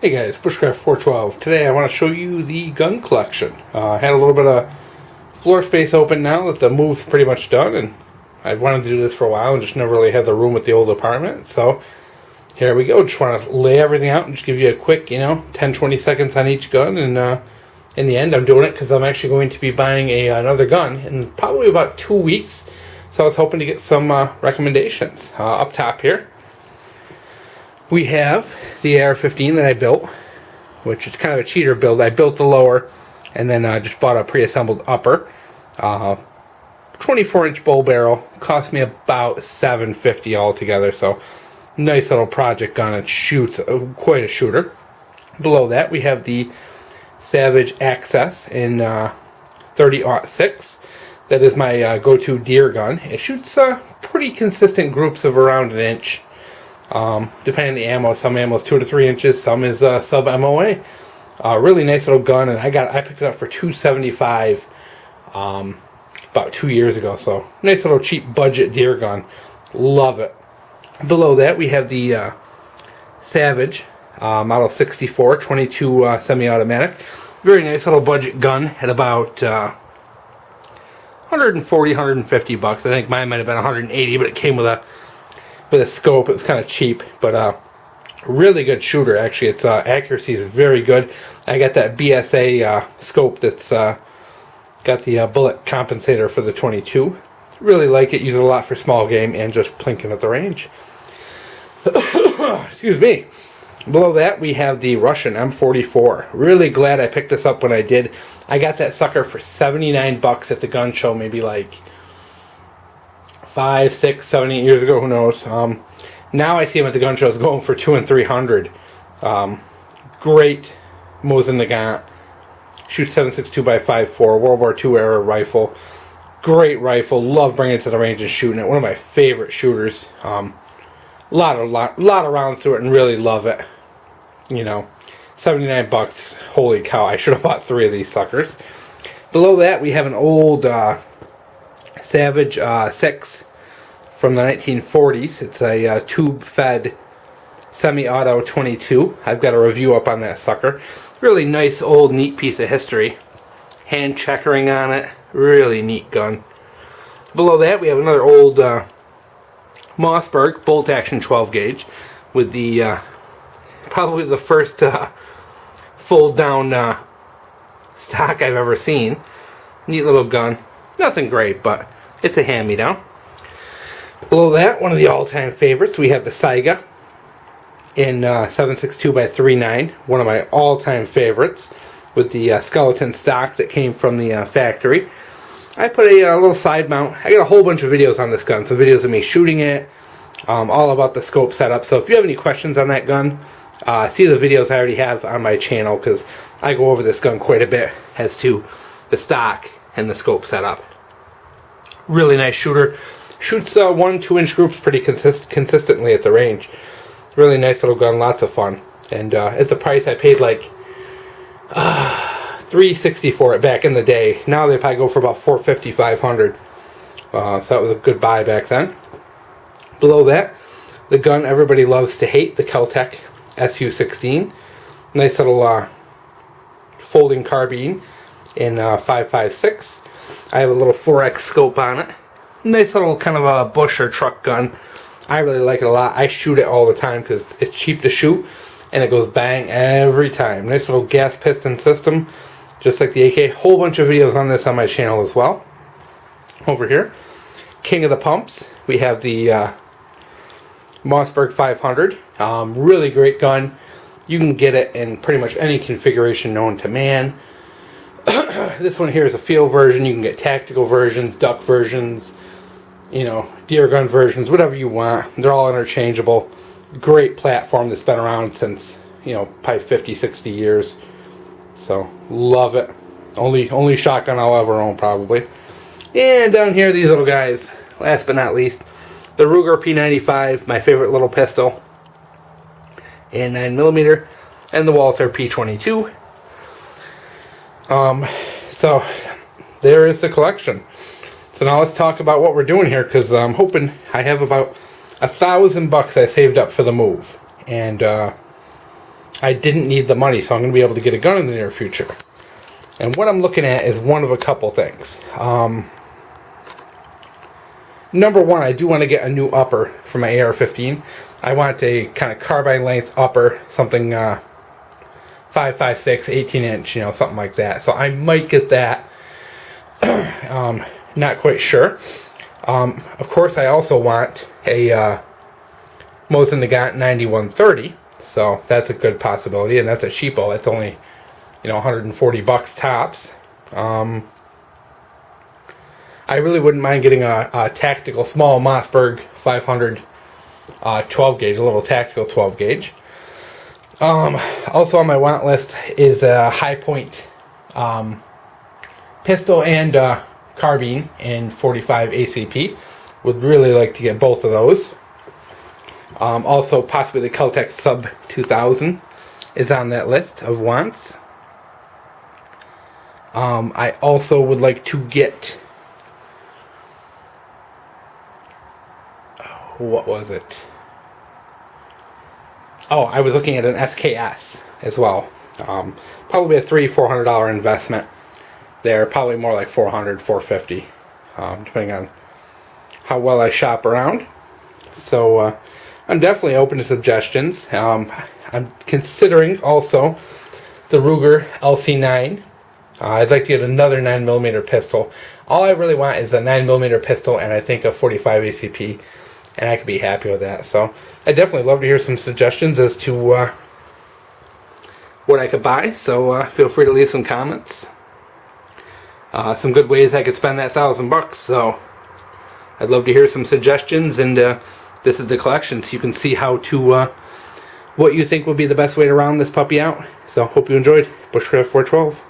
Hey guys, Bushcraft 412. Today I want to show you the gun collection. I had a little bit of floor space open now that the move's pretty much done, and I've wanted to do this for a while and just never really had the room with the old apartment. So here we go. Just want to lay everything out and just give you a quick, 10-20 seconds on each gun. And in the end, I'm doing it because I'm actually going to be buying another gun in probably about 2 weeks. So I was hoping to get some recommendations. Up top here, we have the AR-15 that I built, which is kind of a cheater build. I built the lower and then just bought a pre-assembled upper. 24-inch bull barrel. Cost me about $750 altogether, so nice little project gun. It shoots quite a shooter. Below that, we have the Savage Access in 30-06. That is my go-to deer gun. It shoots pretty consistent groups of around an inch. Depending on the ammo, some ammo is 2 to 3 inches, some is sub MOA. Really nice little gun, and I picked it up for $275 about 2 years ago. So nice little cheap budget deer gun. Love it. Below that we have the Savage Model 64 22 semi-automatic. Very nice little budget gun at about $140, $150. I think mine might have been $180, but it came with a scope. It was kind of cheap, but really good shooter. Actually, its accuracy is very good. I got that BSA scope that's got the bullet compensator for the 22. Really like it. Use it a lot for small game and just plinking at the range. Excuse me. Below that, we have the Russian M44. Really glad I picked this up when I did. I got that sucker for $79 at the gun show, maybe like 5, 6, 7, 8 years ago, who knows. Now I see him at the gun shows going for $200 and $300. Great mosin nagant. Shoots 7.62 by 5.4, World War II era rifle. Great rifle. Love bringing it to the range and shooting it. One of my favorite shooters. Lot of rounds through it and really love it. $79. Holy cow! I should have bought 3 of these suckers. Below that, we have an old Savage 6 from the 1940s. It's a tube-fed semi-auto 22. I've got a review up on that sucker. Really nice, old, neat piece of history. Hand checkering on it. Really neat gun. Below that, we have another old Mossberg bolt-action 12-gauge with the probably the first fold-down stock I've ever seen. Neat little gun. Nothing great, but it's a hand-me-down. Below that, one of the all-time favorites, we have the Saiga in 7.62 by 3.9. One of my all-time favorites with the skeleton stock that came from the factory. I put a little side mount. I got a whole bunch of videos on this gun. Some videos of me shooting it, all about the scope setup. So if you have any questions on that gun, see the videos I already have on my channel, because I go over this gun quite a bit as to the stock and the scope setup. Really nice shooter. Shoots 1-2 inch groups pretty consistently at the range. Really nice little gun, lots of fun. And at the price I paid like $360 for it back in the day. Now they probably go for about $450, $500. So that was a good buy back then. Below that, the gun everybody loves to hate, the Kel-Tec Su. Nice little folding carbine in 5.56. I have a little 4X scope on it. Nice little kind of a bush or truck gun. I really like it a lot. I shoot it all the time because it's cheap to shoot and it goes bang every time. Nice little gas piston system, just like the AK. Whole bunch of videos on this on my channel as well. Over here, king of the pumps, we have the Mossberg 500. Really great gun. You can get it in pretty much any configuration known to man. This one here is a field version. You can get tactical versions, duck versions, deer gun versions, whatever you want. They're all interchangeable. Great platform that's been around since, probably 50, 60 years. So, love it. Only shotgun I'll ever own, probably. And down here, these little guys, last but not least, the Ruger P95, my favorite little pistol, and 9mm, and the Walther P22. So there is the collection. So now let's talk about what we're doing here, because I'm hoping I have about $1,000 I saved up for the move, and I didn't need the money, so I'm going to be able to get a gun in the near future. And what I'm looking at is one of a couple things. Number one, I do want to get a new upper for my AR-15. I want a kind of carbine length upper, something 5.56, 18-inch, you know, something like that. So I might get that. Not quite sure. Of course, I also want a mosin nagant 9130. So that's a good possibility, and that's a cheapo. That's only, you know, $140 tops. I really wouldn't mind getting a tactical small Mossberg 500 12 gauge, a little tactical 12 gauge. Also on my want list is a high point pistol and carbine in 45 ACP. Would really like to get both of those. Also, possibly the Kel-Tec Sub 2000 is on that list of wants. I also would like to get... what was it? Oh, I was looking at an SKS as well. Probably a $300-400 investment. They're probably more like $400, $450, depending on how well I shop around. So I'm definitely open to suggestions. I'm considering also the Ruger LC9. I'd like to get another 9mm pistol. All I really want is a 9mm pistol and I think a 45 ACP, and I could be happy with that. So I'd definitely love to hear some suggestions as to what I could buy. So feel free to leave some comments. Some good ways I could spend that $1,000. So I'd love to hear some suggestions, and this is the collection, so you can see how to what you think would be the best way to round this puppy out. So hope you enjoyed. Bushcraft 412.